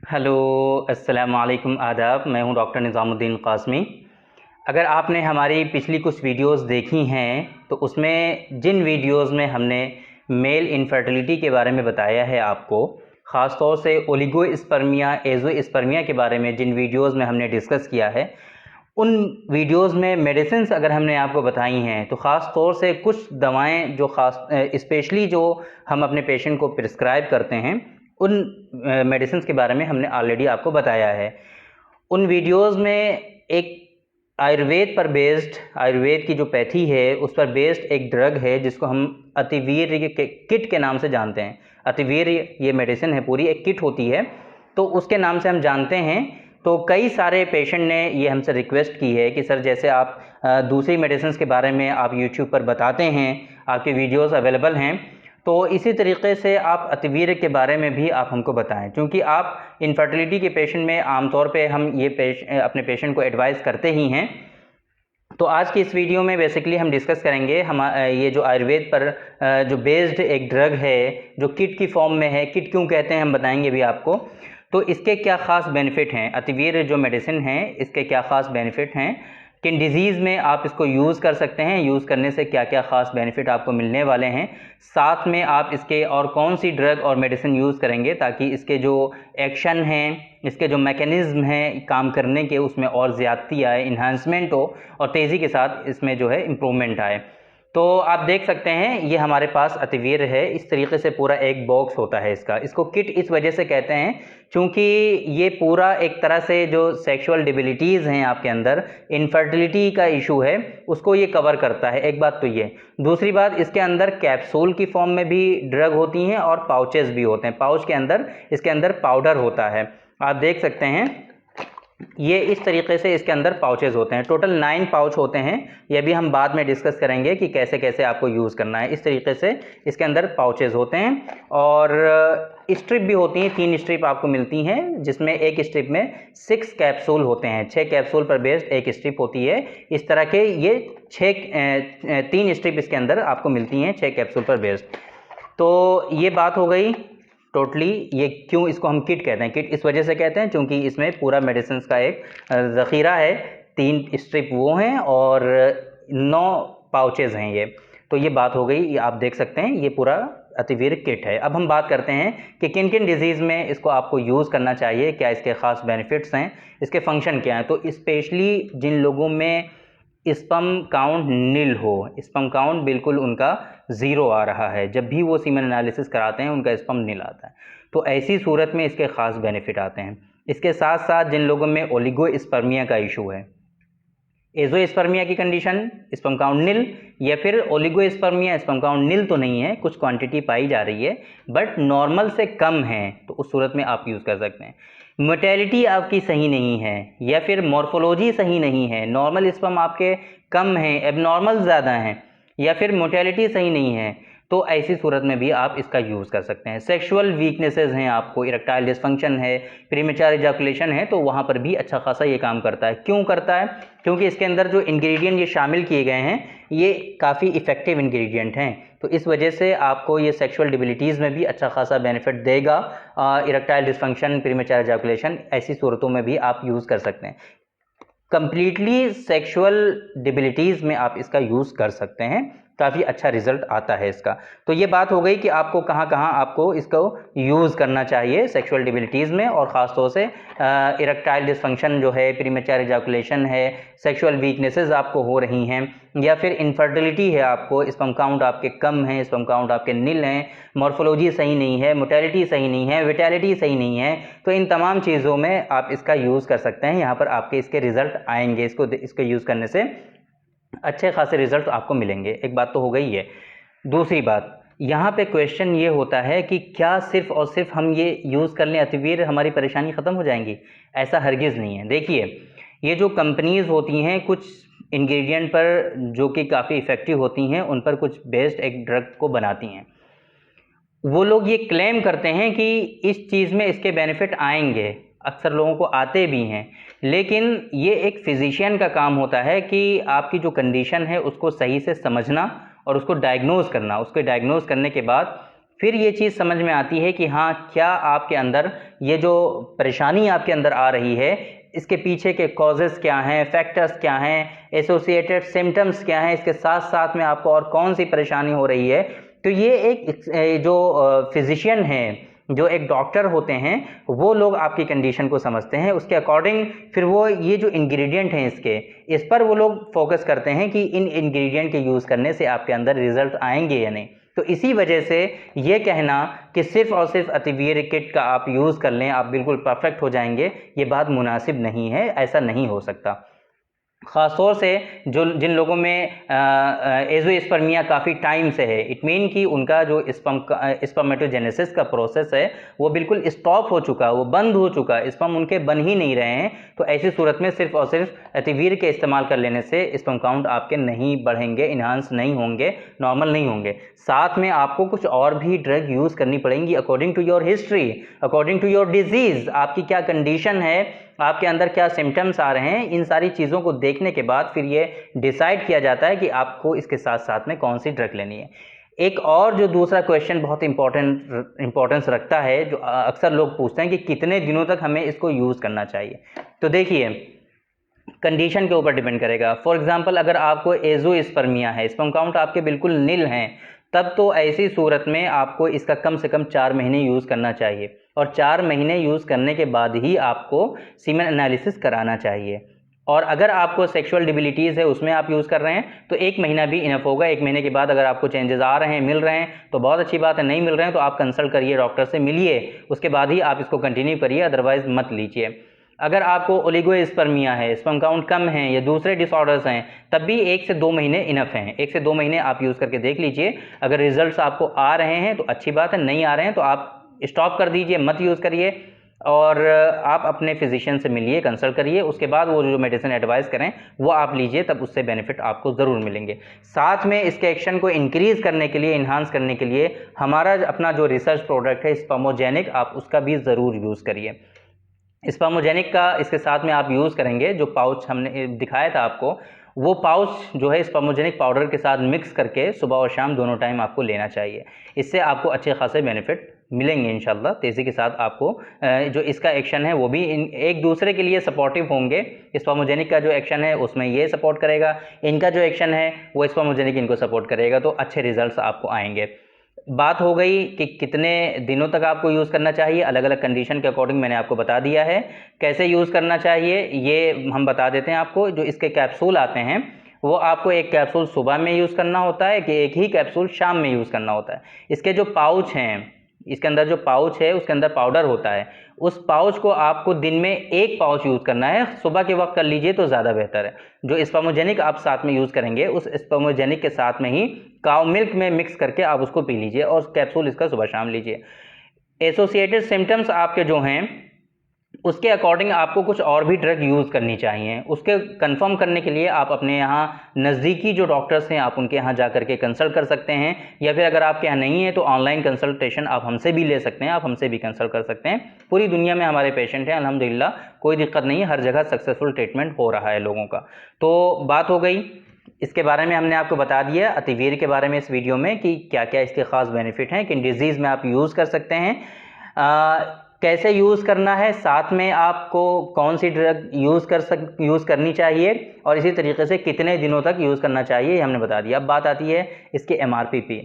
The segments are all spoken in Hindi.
हेलो, अस्सलाम वालेकुम, आदाब। मैं हूं डॉक्टर निज़ामुद्दीन क़ासमी। अगर आपने हमारी पिछली कुछ वीडियोस देखी हैं तो उसमें जिन वीडियोस में हमने मेल इनफर्टिलिटी के बारे में बताया है आपको, ख़ास तौर से ओलिगोस्पर्मिया, एज़ोस्पर्मिया के बारे में जिन वीडियोस में हमने डिस्कस किया है, उन वीडियोस में मेडिसिन्स अगर हमने आपको बताई हैं तो ख़ास तौर से कुछ दवाएं जो स्पेशली जो हम अपने पेशेंट को प्रिस्क्राइब करते हैं, उन मेडिसिन्स के बारे में हमने ऑलरेडी आपको बताया है। उन वीडियोस में एक आयुर्वेद की जो पैथी है उस पर बेस्ड एक ड्रग है जिसको हम अतिवीर्य के किट के नाम से जानते हैं। अतिवीर्य ये मेडिसिन है, पूरी एक किट होती है, तो उसके नाम से हम जानते हैं। तो कई सारे पेशेंट ने ये हमसे रिक्वेस्ट की है कि सर, जैसे आप दूसरी मेडिसिन के बारे में आप यूट्यूब पर बताते हैं, आपके वीडियोस अवेलेबल हैं, तो इसी तरीके से आप अतिवीर्य के बारे में भी आप हमको बताएं, क्योंकि आप इनफर्टिलिटी के पेशेंट में आमतौर पे हम ये अपने पेशेंट को एडवाइस करते ही हैं। तो आज की इस वीडियो में बेसिकली हम डिस्कस करेंगे ये जो आयुर्वेद पर जो बेस्ड एक ड्रग है जो किट की फॉर्म में है। किट क्यों कहते हैं हम बताएंगे भी आपको। तो इसके क्या ख़ास बेनिफिट हैं, अतिवीर्य जो मेडिसिन है इसके क्या ख़ास बेनिफिट हैं, किन डिज़ीज़ में आप इसको यूज़ कर सकते हैं, यूज़ करने से क्या क्या ख़ास बेनिफिट आपको मिलने वाले हैं, साथ में आप इसके और कौन सी ड्रग और मेडिसिन यूज़ करेंगे ताकि इसके जो एक्शन हैं, इसके जो मैकेनिज़्म हैं काम करने के, उसमें और ज़्यादती आए, इन्हांसमेंट हो और तेज़ी के साथ इसमें जो है इम्प्रूवमेंट आए। तो आप देख सकते हैं ये हमारे पास अतिवीर्य है। इस तरीके से पूरा एक बॉक्स होता है इसका। इसको किट इस वजह से कहते हैं क्योंकि ये पूरा एक तरह से जो सेक्सुअल डिबिलिटीज़ हैं आपके अंदर, इनफर्टिलिटी का इशू है, उसको ये कवर करता है। एक बात तो ये। दूसरी बात, इसके अंदर कैप्सूल की फॉर्म में भी ड्रग होती हैं और पाउचेस भी होते हैं। पाउच के अंदर इसके अंदर पाउडर होता है, आप देख सकते हैं। ये इस तरीके से इसके अंदर पाउचेस होते हैं। टोटल 9 पाउच होते हैं। ये भी हम बाद में डिस्कस करेंगे कि कैसे कैसे आपको यूज़ करना है। इस तरीके से इसके अंदर पाउचेस होते हैं और स्ट्रिप भी होती हैं। 3 स्ट्रिप आपको मिलती हैं जिसमें एक स्ट्रिप में 6 कैप्सूल होते हैं। 6 कैप्सूल पर बेस्ड एक स्ट्रिप होती है। इस तरह के ये 3 स्ट्रिप इसके अंदर आपको मिलती हैं 6 कैप्सूल पर बेस्ड। तो ये बात हो गई टोटली। ये क्यों इसको हम किट कहते हैं, किट इस वजह से कहते हैं क्योंकि इसमें पूरा मेडिसिन का एक ज़ख़ीरा है। 3 स्ट्रिप वो हैं और 9 पाउचेज़ हैं ये। तो ये बात हो गई, ये आप देख सकते हैं ये पूरा अतिवीर्य किट है। अब हम बात करते हैं कि किन किन डिजीज़ में इसको आपको यूज़ करना चाहिए, क्या इसके ख़ास बेनिफिट्स हैं, इसके फंक्शन क्या हैं। तो स्पेशली जिन लोगों में स्पर्म काउंट नील हो, स्पर्म काउंट बिल्कुल उनका ज़ीरो आ रहा है, जब भी वो सीमेन एनालिसिस कराते हैं उनका स्पर्म नील आता है, तो ऐसी सूरत में इसके ख़ास बेनिफिट आते हैं। इसके साथ साथ जिन लोगों में ओलिगोस्पर्मिया का इशू है, एज़ोस्पर्मिया की कंडीशन, स्पर्म काउंट नील, या फिर ओलिगोस्पर्मिया, स्पर्म काउंट नील तो नहीं है, कुछ क्वांटिटी पाई जा रही है बट नॉर्मल से कम है, तो उस सूरत में आप यूज़ कर सकते हैं। मोटेलिटी आपकी सही नहीं है या फिर मॉर्फोलॉजी सही नहीं है, नॉर्मल स्पर्म आपके कम हैं, एबनॉर्मल ज़्यादा हैं, या फिर मोटेलिटी सही नहीं है, तो ऐसी सूरत में भी आप इसका यूज़ कर सकते हैं। सेक्सुअल वीकनेसेस हैं, आपको इरेक्टाइल डिसफंक्शन है, प्रीमेच्योर इजैकुलेशन है, तो वहाँ पर भी अच्छा खासा ये काम करता है। क्यों करता है? क्योंकि इसके अंदर जो इंग्रेडिएंट ये शामिल किए गए हैं ये काफ़ी इफ़ेक्टिव इंग्रेडिएंट हैं, तो इस वजह से आपको ये सेक्सुअल डिबिलिटीज़ में भी अच्छा खासा बेनिफिट देगा। इरेक्टाइल डिसफंक्शन, प्रीमेच्योर इजैकुलेशन, ऐसी सूरतों में भी आप यूज़ कर सकते हैं। कंप्लीटली सेक्सुअल डिबिलिटीज़ में आप इसका यूज़ कर सकते हैं, काफ़ी अच्छा रिजल्ट आता है इसका। तो ये बात हो गई कि आपको कहाँ कहाँ आपको इसको यूज़ करना चाहिए सेक्सुअल डिबिलिटीज़ में, और ख़ास तौर से इरेक्टाइल डिसफंक्शन जो है, प्रीमेच्योर इजैकुलेशन है, सेक्सुअल वीकनेसेस आपको हो रही हैं, या फिर इनफर्टिलिटी है, आपको स्पर्म काउंट आपके कम हैं, स्पर्म काउंट आपके नील हैं, मॉर्फोलॉजी सही नहीं है, मोटेलिटी सही नहीं है, विटैलिटी सही नहीं है, तो इन तमाम चीज़ों में आप इसका यूज़ कर सकते हैं। यहाँ पर आपके इसके रिज़ल्ट आएंगे, इसको यूज़ करने से अच्छे खासे रिजल्ट आपको मिलेंगे। एक बात तो हो गई है। दूसरी बात, यहाँ पे क्वेश्चन ये होता है कि क्या सिर्फ़ और सिर्फ हम ये यूज़ कर लें अतिवीर्य हमारी परेशानी ख़त्म हो जाएंगी? ऐसा हरगिज़ नहीं है। देखिए, ये जो कंपनीज़ होती हैं कुछ इंग्रेडिएंट पर जो कि काफ़ी इफ़ेक्टिव होती हैं, उन पर कुछ बेस्ड एक ड्रग को बनाती हैं। वो लोग ये क्लेम करते हैं कि इस चीज़ में इसके बेनिफिट आएंगे, अक्सर लोगों को आते भी हैं, लेकिन ये एक फिजिशियन का काम होता है कि आपकी जो कंडीशन है उसको सही से समझना और उसको डायग्नोज़ करना। उसको डायग्नोज़ करने के बाद फिर ये चीज़ समझ में आती है कि हाँ, क्या आपके अंदर ये जो परेशानी आपके अंदर आ रही है, इसके पीछे के कॉजेज़ क्या हैं, फैक्टर्स क्या हैं, एसोसिएटेड सिम्टम्स क्या हैं, इसके साथ साथ में आपको और कौन सी परेशानी हो रही है। तो ये एक जो फिजिशियन है, जो एक डॉक्टर होते हैं, वो लोग आपकी कंडीशन को समझते हैं, उसके अकॉर्डिंग फिर वो ये जो इंग्रेडिएंट हैं इस पर वो लोग फोकस करते हैं कि इन इंग्रेडिएंट के यूज़ करने से आपके अंदर रिजल्ट आएंगे या नहीं। तो इसी वजह से ये कहना कि सिर्फ और सिर्फ अतिवीर किट का आप यूज़ कर लें, आप बिल्कुल परफेक्ट हो जाएंगे, ये बात मुनासिब नहीं है, ऐसा नहीं हो सकता। ख़ासतौर से जिन लोगों में एज़ोस्पर्मिया काफ़ी टाइम से है, इट मीन कि उनका जो स्पर्मेटोजेनेसिस का प्रोसेस है वो बिल्कुल स्टॉप हो चुका, वो बंद हो चुका, स्पर्म उनके बन ही नहीं रहे हैं। तो ऐसी सूरत में सिर्फ और सिर्फ अतिवीर के इस्तेमाल कर लेने से स्पर्म काउंट आपके नहीं बढ़ेंगे, इन्हांस नहीं होंगे, नॉर्मल नहीं होंगे। साथ में आपको कुछ और भी ड्रग यूज़ करनी पड़ेंगी according to your history, according to your disease, आपकी क्या कंडीशन है, आपके अंदर क्या सिम्टम्स आ रहे हैं। इन सारी चीज़ों को देखने के बाद फिर ये डिसाइड किया जाता है कि आपको इसके साथ साथ में कौन सी ड्रग लेनी है। एक और जो दूसरा क्वेश्चन बहुत इंपॉर्टेंस रखता है, जो अक्सर लोग पूछते हैं कि कितने दिनों तक हमें इसको यूज़ करना चाहिए। तो देखिए, कंडीशन के ऊपर डिपेंड करेगा। फॉर एग्जांपल, अगर आपको एज़ोस्पर्मिया है, स्पर्म काउंट आपके बिल्कुल नील हैं, तब तो ऐसी सूरत में आपको इसका कम से कम 4 महीने यूज़ करना चाहिए, और 4 महीने यूज़ करने के बाद ही आपको सीमेन एनालिसिस कराना चाहिए। और अगर आपको सेक्सुअल डिबिलिटीज़ है, उसमें आप यूज़ कर रहे हैं, तो 1 महीना भी इनफ होगा। 1 महीने के बाद अगर आपको चेंजेस आ रहे हैं, मिल रहे हैं, तो बहुत अच्छी बात है। नहीं मिल रहे हैं तो आप कंसल्ट करिए, डॉक्टर से मिलिए, उसके बाद ही आप इसको कंटिन्यू करिए, अदरवाइज़ मत लीजिए। अगर आपको ओलिगोस्पर्मिया है, स्पर्म काउंट कम है या दूसरे डिसऑर्डर्स हैं, तब भी 1 से 2 महीने इनफ हैं। 1 से 2 महीने आप यूज़ करके देख लीजिए। अगर रिजल्ट्स आपको आ रहे हैं तो अच्छी बात है, नहीं आ रहे हैं तो आप स्टॉप कर दीजिए, मत यूज़ करिए, और आप अपने फिजिशियन से मिलिए, कंसल्ट करिए, उसके बाद वो जो मेडिसिन एडवाइस करें वो आप लीजिए, तब उससे बेनिफिट आपको ज़रूर मिलेंगे। साथ में इसके एक्शन को इंक्रीज़ करने के लिए, इन्हांस करने के लिए हमारा अपना जो रिसर्च प्रोडक्ट है स्पर्मोजेनिक, आप उसका भी ज़रूर यूज़ करिए। स्पर्मोजेनिक का इसके साथ में आप यूज़ करेंगे, जो पाउच हमने दिखाया था आपको, वो पाउच जो है स्पर्मोजेनिक पाउडर के साथ मिक्स करके सुबह और शाम दोनों टाइम आपको लेना चाहिए। इससे आपको अच्छे खासे बेनिफिट मिलेंगे इंशाल्लाह। तेज़ी के साथ आपको जो इसका एक्शन है वो भी एक दूसरे के लिए सपोर्टिव होंगे। स्पर्मोजेनिक का जो एक्शन है उसमें ये सपोर्ट करेगा, इनका जो एक्शन है वो स्पर्मोजेनिक इनको सपोर्ट करेगा, तो अच्छे रिजल्ट्स आपको आएंगे। बात हो गई कि कितने दिनों तक आपको यूज़ करना चाहिए, अलग अलग कंडीशन के अकॉर्डिंग मैंने आपको बता दिया है। कैसे यूज़ करना चाहिए ये हम बता देते हैं आपको। जो इसके कैप्सूल आते हैं वो आपको एक कैप्सूल सुबह में यूज़ करना होता है कि एक ही कैप्सूल शाम में यूज़ करना होता है। इसके जो पाउच हैं, इसके अंदर जो पाउच है उसके अंदर पाउडर होता है, उस पाउच को आपको दिन में 1 पाउच यूज़ करना है। सुबह के वक्त कर लीजिए तो ज़्यादा बेहतर है। जो स्पर्मोजेनिक आप साथ में यूज़ करेंगे, उस स्पर्मोजेनिक के साथ में ही काउ मिल्क में मिक्स करके आप उसको पी लीजिए, और कैप्सूल इसका सुबह शाम लीजिए। एसोसिएटेड सिम्टम्स आपके जो हैं उसके अकॉर्डिंग आपको कुछ और भी ड्रग यूज़ करनी चाहिए। उसके कंफर्म करने के लिए आप अपने यहाँ नज़दीकी जो डॉक्टर्स हैं आप उनके यहाँ जा कर के कंसल्ट कर सकते हैं, या फिर अगर आपके यहाँ नहीं है तो ऑनलाइन कंसल्टेशन आप हमसे भी ले सकते हैं, आप हमसे भी कंसल्ट कर सकते हैं। पूरी दुनिया में हमारे पेशेंट हैं अल्हम्दुलिल्लाह, कोई दिक्कत नहीं है, हर जगह सक्सेसफुल ट्रीटमेंट हो रहा है लोगों का। तो बात हो गई, इसके बारे में हमने आपको बता दिया अतिवीर के बारे में इस वीडियो में कि क्या क्या इसके ख़ास बेनिफिट हैं, किन डिजीज़ में आप यूज़ कर सकते हैं, कैसे यूज़ करना है, साथ में आपको कौन सी ड्रग यूज़ करनी चाहिए, और इसी तरीके से कितने दिनों तक यूज़ करना चाहिए, ये हमने बता दिया। अब बात आती है इसके MRP पे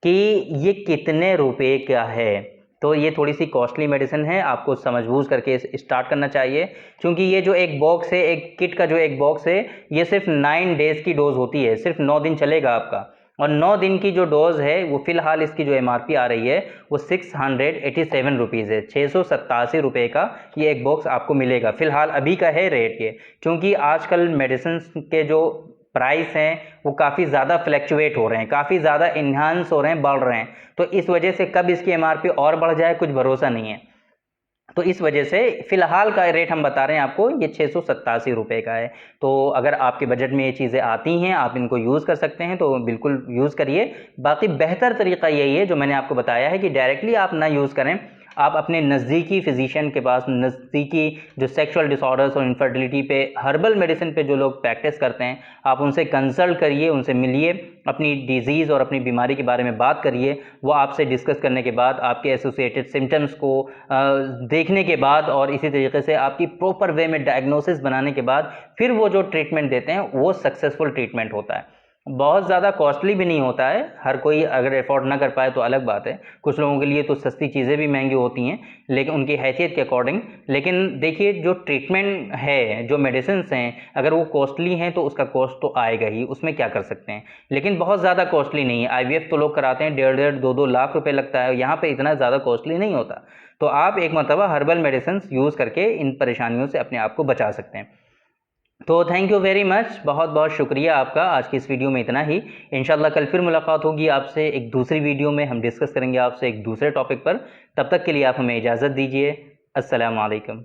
कि ये कितने रुपए का है। तो ये थोड़ी सी कॉस्टली मेडिसिन है, आपको समझ बूझ करके स्टार्ट करना चाहिए, क्योंकि ये जो एक बॉक्स है, एक किट का जो एक बॉक्स है, ये सिर्फ 9 डेज़ की डोज होती है, सिर्फ 9 दिन चलेगा आपका, और 9 दिन की जो डोज़ है वो फ़िलहाल इसकी जो MRP आ रही है वो 687 रुपीज़ है। 687 रुपये का ये एक बॉक्स आपको मिलेगा, फ़िलहाल अभी का है रेट ये, क्योंकि आजकल मेडिसिन के जो प्राइस हैं वो काफ़ी ज़्यादा फ्लैक्चुएट हो रहे हैं, काफ़ी ज़्यादा इन्हांस हो रहे हैं, बढ़ रहे हैं। तो इस वजह से कब इसकी MRP और बढ़ जाए कुछ भरोसा नहीं है। तो इस वजह से फ़िलहाल का रेट हम बता रहे हैं आपको, ये 687 रुपये का है। तो अगर आपके बजट में ये चीज़ें आती हैं, आप इनको यूज़ कर सकते हैं, तो बिल्कुल यूज़ करिए। बाकी बेहतर तरीका यही है जो मैंने आपको बताया है कि डायरेक्टली आप ना यूज़ करें, आप अपने नज़दीकी फिजिशियन के पास, नज़दीकी जो सेक्सुअल डिसऑर्डर्स और इनफर्टिलिटी पे हर्बल मेडिसिन पे जो लोग प्रैक्टिस करते हैं, आप उनसे कंसल्ट करिए, उनसे मिलिए, अपनी डिजीज़ और अपनी बीमारी के बारे में बात करिए। वो आपसे डिस्कस करने के बाद आपके एसोसिएटेड सिम्टम्स को देखने के बाद और इसी तरीके से आपकी प्रॉपर वे में डायग्नोसिस बनाने के बाद फिर वो जो ट्रीटमेंट देते हैं वो सक्सेसफुल ट्रीटमेंट होता है। बहुत ज़्यादा कॉस्टली भी नहीं होता है, हर कोई अगर अफोर्ड ना कर पाए तो अलग बात है। कुछ लोगों के लिए तो सस्ती चीज़ें भी महंगी होती हैं, लेकिन उनकी हैसियत के अकॉर्डिंग। लेकिन देखिए, जो ट्रीटमेंट है, जो मेडिसिन्स हैं, अगर वो कॉस्टली हैं तो उसका कॉस्ट तो आएगा ही, उसमें क्या कर सकते हैं। लेकिन बहुत ज़्यादा कॉस्टली नहीं है। IVF तो लोग कराते हैं 1.5-2 लाख रुपये लगता है, यहाँ पर इतना ज़्यादा कॉस्टली नहीं होता। तो आप एक मरतबा हर्बल मेडिसिन्स यूज़ करके इन परेशानियों से अपने आप को बचा सकते हैं। तो थैंक यू वेरी मच, बहुत बहुत शुक्रिया आपका। आज की इस वीडियो में इतना ही। इंशाल्लाह कल फिर मुलाकात होगी आपसे एक दूसरी वीडियो में, हम डिस्कस करेंगे आपसे एक दूसरे टॉपिक पर। तब तक के लिए आप हमें इजाज़त दीजिए। अस्सलाम वालेकुम।